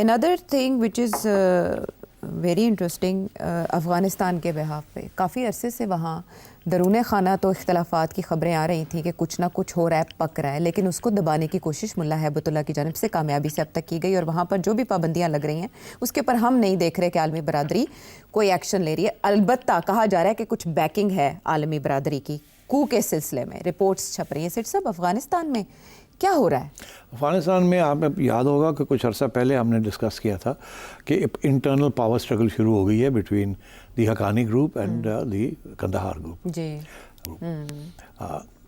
another thing which is very interesting Afghanistan کے behalf پہ کافی عرصے سے وہاں درون خانہ تو اختلافات کی خبریں آ رہی تھیں کہ کچھ نہ کچھ ہو رہا ہے، پک رہا ہے، لیکن اس کو دبانے کی کوشش ملا ہیبت اللہ کی جانب سے کامیابی سے اب تک کی گئی، اور وہاں پر جو بھی پابندیاں لگ رہی ہیں اس کے پر ہم نہیں دیکھ رہے کہ عالمی برادری کوئی ایکشن لے رہی ہے۔ البتہ کہا جا رہا ہے کہ کچھ بیکنگ ہے عالمی برادری کی کو کے سلسلے میں، رپورٹس چھپ رہی ہیں۔ سیٹ صاحب، افغانستان میں کیا ہو رہا ہے؟ افغانستان میں آپ یاد ہوگا کہ کچھ عرصہ پہلے ہم نے ڈسکس کیا تھا کہ انٹرنل پاور اسٹرگل شروع ہو گئی ہے between the Haqqani group and the Kandahar group. جی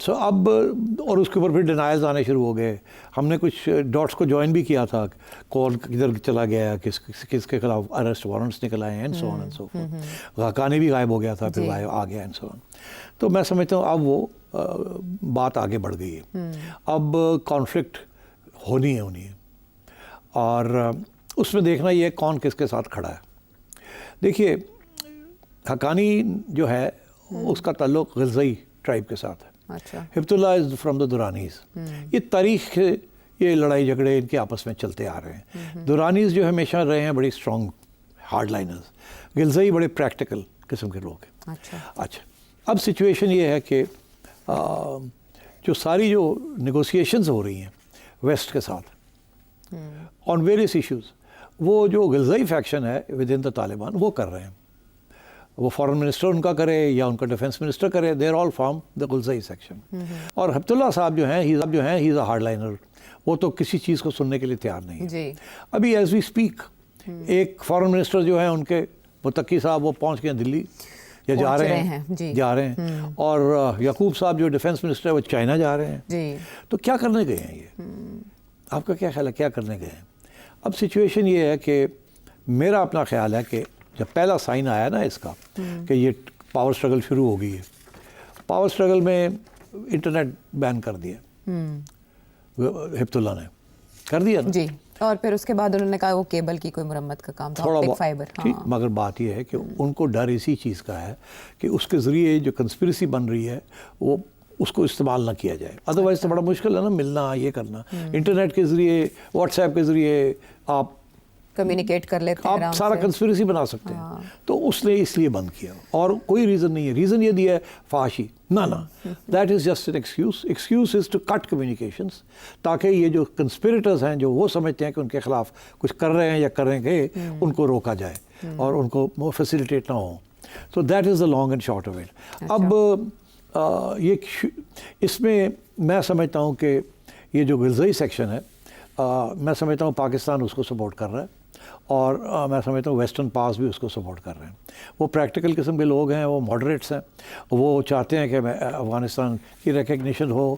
سو اب اور اس کے اوپر پھر ڈینائلز آنے شروع ہو گئے۔ ہم نے کچھ ڈاٹس کو جوائن بھی کیا تھا، کون کدھر چلا گیا، کس کے خلاف اریسٹ وارنٹس نکل آئے ہیں and so on and so forth. Haqqani بھی غائب ہو گیا تھا، پھر آ گیا اینڈ سو آن۔ تو میں سمجھتا ہوں اب وہ بات آگے بڑھ گئی ہے، اب کانفلکٹ ہونی ہے اور اس میں دیکھنا یہ کون کس کے ساتھ کھڑا ہے۔ دیکھیے، حقانی جو ہے اس کا تعلق غلزئی ٹرائب کے ساتھ ہے۔ ہبت اللہ از فرام دا درانیز۔ یہ تاریخ یہ لڑائی جھگڑے ان کے آپس میں چلتے آ رہے ہیں۔ درانیز جو ہمیشہ رہے ہیں بڑی اسٹرانگ ہارڈ لائنرز، غلزئی بڑے پریکٹیکل قسم کے لوگ ہیں۔ اچھا، اب سچویشن یہ ہے کہ جو ساری جو نیگوسیشنز ہو رہی ہیں ویسٹ کے ساتھ آن ویریس ایشوز، وہ جو غلزئی فیکشن ہے ود ان دا طالبان وہ کر رہے ہیں۔ وہ فارن منسٹر ان کا کرے یا ان کا ڈیفنس منسٹر کرے، they are all from the Ghilzai section. اور ہبت اللہ صاحب جو ہیں ہی از اے ہارڈ لائنر، وہ تو کسی چیز کو سننے کے لیے تیار نہیں ہے۔ ابھی ایز وی اسپیک ایک فارن منسٹر جو ہیں ان کے متقی صاحب وہ پہنچ گئے دلی یا جا رہے ہیں، اور یعقوب صاحب جو ڈیفنس منسٹر ہے وہ چائنا جا رہے ہیں۔ تو کیا کرنے گئے ہیں یہ؟ آپ کا کیا خیال ہے کیا کرنے گئے ہیں؟ اب سچویشن یہ ہے کہ میرا اپنا خیال ہے کہ جب پہلا سائن آیا نا اس کا کہ یہ پاور سٹرگل شروع ہو گئی ہے، پاور سٹرگل میں انٹرنیٹ بین کر دیا ہبت اللہ نے، کر دیا نا۔ جی، اور پھر اس کے بعد انہوں نے کہا وہ کیبل کی کوئی مرمت کا کام تھا، آپٹک فائبر۔ مگر بات یہ ہے کہ ان کو ڈر اسی چیز کا ہے کہ اس کے ذریعے جو کنسپریسی بن رہی ہے وہ اس کو استعمال نہ کیا جائے، ادروائز تو بڑا مشکل ہے نا ملنا، یہ کرنا۔ انٹرنیٹ کے ذریعے، واٹس ایپ کے ذریعے آپ کمیونیکیٹ کر لیتے ہیں، آپ سارا کنسپریسی بنا سکتے ہیں۔ تو اس نے اس لیے بند کیا، اور کوئی ریزن نہیں ہے۔ ریزن یہ دیا ہے فحاشی، نہ that is just an excuse is to cut communications, تاکہ یہ جو کنسپریٹرز ہیں جو وہ سمجھتے ہیں کہ ان کے خلاف کچھ کر رہے ہیں یا کریں گے، ان کو روکا جائے اور ان کو فیسیلیٹیٹ نہ ہو۔ So that is the long and short of it. اب یہ اس میں میں سمجھتا ہوں کہ یہ جو غلزئی سیکشن ہے، میں سمجھتا ہوں پاکستان اس کو سپورٹ کر رہا ہے، اور میں سمجھتا ہوں ویسٹرن پاس بھی اس کو سپورٹ کر رہے ہیں۔ وہ پریکٹیکل قسم کے لوگ ہیں، وہ ماڈریٹس ہیں، وہ چاہتے ہیں کہ افغانستان کی ریکگنیشن ہو،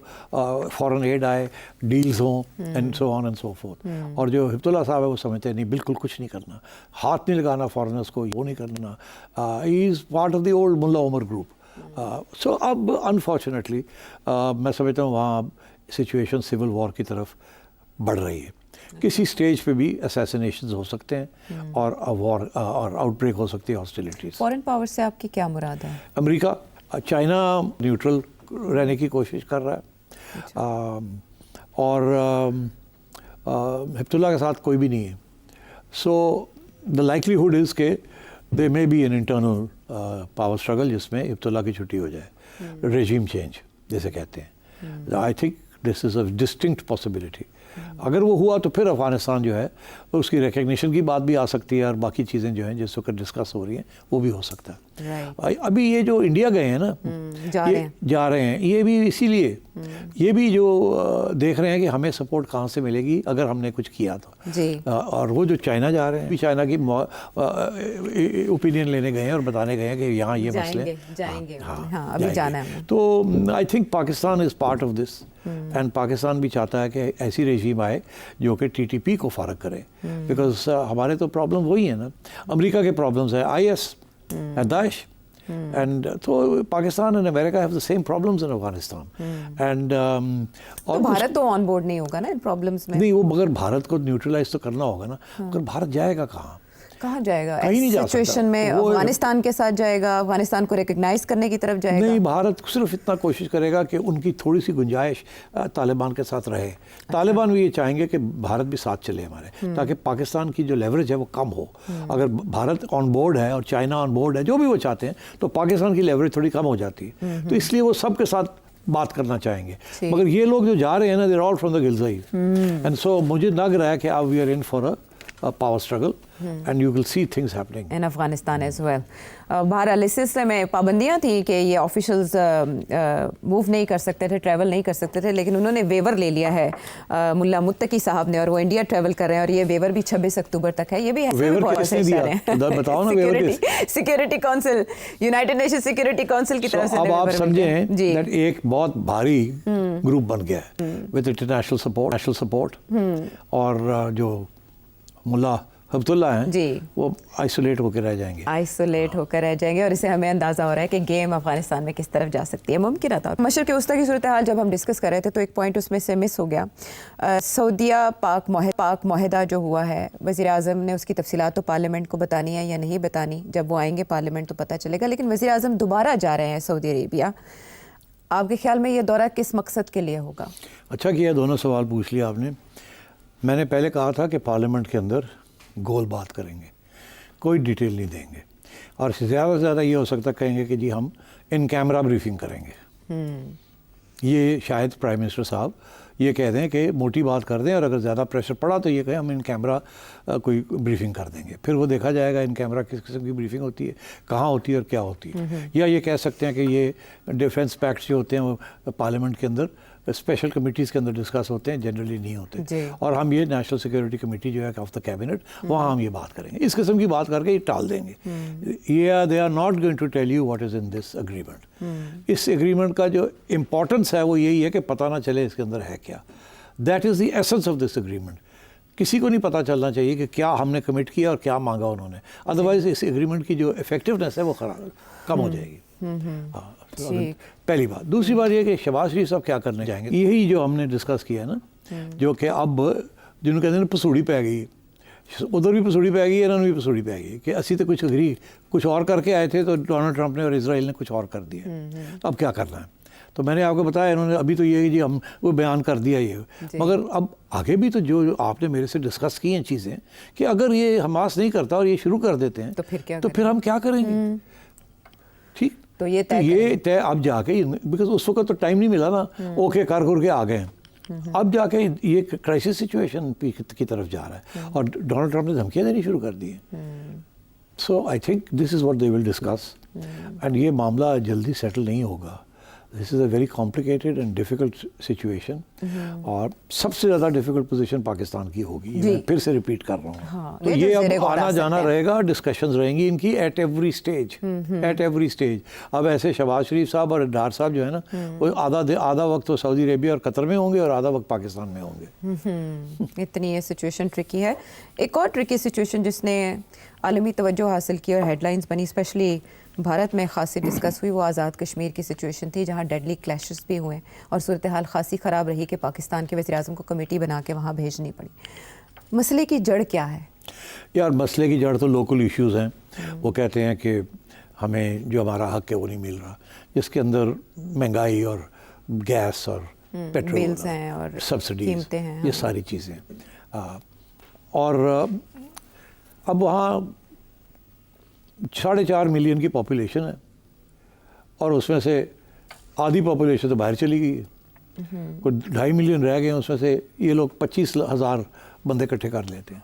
فارن ایڈ آئے، ڈیلز ہوں and so on and so forth. اور جو ہبت اللہ صاحب ہے وہ سمجھتے ہیں نہیں، بالکل کچھ نہیں کرنا، ہاتھ نہیں لگانا فارنرس کو، وہ نہیں کرنا۔ He is part of the old Mullah Omar group. سو اب انفارچونیٹلی میں سمجھتا ہوں وہاں سچویشن سول وار کی طرف بڑھ رہی ہے۔ کسی سٹیج پہ بھی اسیسینیشنز ہو سکتے ہیں اور وار اور آؤٹ بریک ہو سکتی ہے، ہاسٹیلیٹیز۔ فورن پاور سے آپ کی کیا مراد ہے؟ امریکہ، چائنا نیوٹرل رہنے کی کوشش کر رہا ہے، اور ہبت اللہ کے ساتھ کوئی بھی نہیں ہے۔ سو دا لائکلیہڈ از کہ they may be an internal power struggle جس میں ہبت اللہ کی چھٹی ہو جائے، ریجیم چینج جیسے کہتے ہیں۔ آئی think this is a distinct possibility. اگر وہ ہوا تو پھر افغانستان جو ہے اس کی ریکگنیشن کی بات بھی آ سکتی ہے، اور باقی چیزیں جو ہیں جس وقت ڈسکس ہو رہی ہیں وہ بھی ہو سکتا ہے۔ ابھی یہ جو انڈیا گئے ہیں نا، جا رہے ہیں، یہ بھی اسی لیے، یہ بھی جو دیکھ رہے ہیں کہ ہمیں سپورٹ کہاں سے ملے گی اگر ہم نے کچھ کیا تو۔ اور وہ جو چائنا جا رہے ہیں، چائنا کی اوپینین لینے گئے ہیں اور بتانے گئے ہیں کہ یہاں یہ مسئلے ہیں۔ تو I think Pakistan is part of this, and Pakistan بھی چاہتا ہے کہ ایسی رژیم آئے جو کہ ٹی ٹی پی کو فارغ کرے، بیکاز ہمارے تو پرابلم وہی ہیں نا، امریکہ کے پرابلمز ہیں، آئی ایس اینڈ داعش، اینڈ تو پاکستان اینڈ امریکہ have the same problems in Afghanistan, and اور بھارت تو آن بورڈ نہیں ہوگا نا ان پرابلمز میں۔ نہیں، وہ مگر بھارت کو نیوٹرلائز تو کرنا ہوگا نا، مگر بھارت جائے گا کہاں؟ کہاں جائے گا کہیں نہیں جا سکتا. سچویشن میں؟ افغانستان کے ساتھ جائے گا؟ افغانستان کو ریکگنائز کرنے کی طرف جائے گا؟ نہیں، بھارت صرف اتنا کوشش کرے گا کہ ان کی تھوڑی سی گنجائش طالبان کے ساتھ رہے. طالبان بھی یہ چاہیں گے کہ بھارت بھی ساتھ چلے ہمارے، تاکہ پاکستان کی جو لیوریج ہے وہ کم ہو. اگر بھارت آن بورڈ ہے اور چائنا آن بورڈ ہے، جو بھی وہ چاہتے ہیں، تو پاکستان کی لیوریج تھوڑی کم ہو جاتی ہے. تو اس لیے وہ سب کے ساتھ بات کرنا چاہیں گے. مگر یہ لوگ جو جا رہے ہیں نا، they are all from the Ghilzai. And so مجھے لگ رہا ہے کہ اب we are in for a power struggle and you will see things happening in Afghanistan as well. بہرحال اس سلسلے میں پابندیاں تھیں کہ یہ آفیشلز موو نہیں کر سکتے تھے، ٹریول نہیں کر سکتے تھے، لیکن انہوں نے ویور لے لیا ہے ملا متقی صاحب نے، اور وہ انڈیا ٹریول کر رہے ہیں، اور یہ ویور بھی 26 اکتوبر تک ہے. یہ بھی بتاؤ نا ویور security council, united nation security council کی طرف سے. اب آپ سمجھیں ایک بہت بھاری گروپ بن گیا ہے with international support اور جو ملا حبت اللہ ہیں جی وہ آئسولیٹ ہو کے رہ جائیں گے، اور اسے ہمیں اندازہ ہو رہا ہے کہ گیم افغانستان میں کس طرف جا سکتی ہے. ممکنہ تھا مشرق وسطیٰ کی صورتحال جب ہم ڈسکس کر رہے تھے تو ایک پوائنٹ اس میں سے مس ہو گیا. سعودیہ پاک معاہدہ جو ہوا ہے، وزیر اعظم نے اس کی تفصیلات تو پارلیمنٹ کو بتانی ہے یا نہیں بتانی، جب وہ آئیں گے پارلیمنٹ تو پتہ چلے گا. لیکن وزیر اعظم دوبارہ جا رہے ہیں سعودی عربیہ. آپ کے خیال میں یہ دورہ کس مقصد کے لیے ہوگا؟ اچھا کیا دونوں سوال پوچھ لیا آپ نے. میں نے پہلے کہا تھا کہ پارلیمنٹ کے اندر گول بات کریں گے، کوئی ڈیٹیل نہیں دیں گے، اور زیادہ سے زیادہ یہ ہو سکتا کہیں گے کہ جی ہم ان کیمرہ بریفنگ کریں گے. یہ شاید پرائم منسٹر صاحب یہ کہہ دیں کہ موٹی بات کر دیں، اور اگر زیادہ پریشر پڑا تو یہ کہیں ہم ان کیمرہ کوئی بریفنگ کر دیں گے. پھر وہ دیکھا جائے گا ان کیمرہ کس قسم کی بریفنگ ہوتی ہے، کہاں ہوتی ہے اور کیا ہوتی ہے. یا یہ کہہ سکتے ہیں کہ یہ ڈیفنس پیکٹس جو ہوتے ہیں وہ پارلیمنٹ کے اندر اسپیشل کمیٹیز کے اندر ڈسکس ہوتے ہیں، جنرلی نہیں ہوتے. اور ہم یہ نیشنل سیکورٹی کمیٹی جو ہے آف دا کیبنٹ، وہاں ہم یہ بات کریں گے. اس قسم کی بات کر کے یہ ٹال دیں گے. یہ they are not going to tell you what is in this agreement. اس اگریمنٹ کا جو امپورٹنس ہے وہ یہی ہے کہ پتہ نہ چلے اس کے اندر ہے کیا. That is the essence of this agreement. کسی کو نہیں پتہ چلنا چاہیے کہ کیا ہم نے کمٹ کیا اور کیا مانگا انہوں نے. ادروائز اس اگریمنٹ کی جو افیکٹونیس ہے وہ کم ہو جائے گی. پہلی بات. دوسری بات یہ کہ شہباز شریف صاحب کیا کرنے جائیں گے. یہی جو ہم نے ڈسکس کیا نا، جو کہ اب جنہوں کہتے ہیں پسوڑی پہ گئی، ادھر بھی پسوڑی پہ گئی، انہوں نے بھی پسوڑی پہ گئی کہ اسی تو کچھ اور کر کے آئے تھے، تو ڈونلڈ ٹرمپ نے اور اسرائیل نے کچھ اور کر دیا. اب کیا کرنا ہے؟ تو میں نے آپ کو بتایا، انہوں نے ابھی تو یہ جی ہم وہ بیان کر دیا یہ، مگر اب آگے بھی تو جو آپ نے میرے سے ڈسکس کی ہیں چیزیں، کہ اگر یہ حماس نہیں کرتا اور یہ شروع کر دیتے ہیں تو پھر ہم کیا کریں گے. ٹھیک، تو یہ طے اب جا کے، بیکاز اس وقت تو ٹائم نہیں ملا نا، اوکے کر کے آ گئے ہیں. اب جا کے یہ کرائسس سچویشن کی طرف جا رہا ہے، اور ڈونلڈ ٹرمپ نے دھمکیاں دینی شروع کر دی ہیں. So I think this is what they will discuss, and یہ معاملہ جلدی سیٹل نہیں ہوگا. This is a very complicated and difficult situation, اور سب سے زیادہ ڈیفیکلٹ پوزیشن پاکستان کی ہوگی. میں پھر سے ریپیٹ کر رہا ہوں. تو یہ اب آنا جانا رہے گا، ڈسکشنز رہیں گی ان کی ایٹ ایوری اسٹیج. اب ایسے شہباز شریف صاحب اور ڈار صاحب جو ہے نا، وہ آدھا وقت تو سعودی عربیہ اور قطر میں ہوں گے اور آدھا وقت پاکستان میں ہوں گے. اتنی یہ سچویشن ٹرکی ہے. ایک اور ٹرکی سچویشن جس نے عالمی توجہ حاصل کی اور ہیڈ لائنز بنی، اسپیشلی بھارت میں خاصی ڈسکس ہوئی، وہ آزاد کشمیر کی سچویشن تھی، جہاں ڈیڈلی کلیشز بھی ہوئے اور صورتحال خاصی خراب رہی کہ پاکستان کے وزیر اعظم کو کمیٹی بنا کے وہاں بھیجنی پڑی. مسئلے کی جڑ کیا ہے؟ یار مسئلے کی جڑ تو لوکل ایشوز ہیں. وہ کہتے ہیں کہ ہمیں جو ہمارا حق ہے وہ نہیں مل رہا، جس کے اندر مہنگائی اور گیس اور پیٹرول اور سبسڈیز، یہ ساری چیزیں. اور اب وہاں 4.5 ملین کی پاپولیشن ہے، اور اس میں سے آدھی پاپولیشن تو باہر چلی گئی ہے. کوئی 2.5 ملین رہ گئے ہیں، اس میں سے یہ لوگ 25,000 بندے اکٹھے کر لیتے ہیں.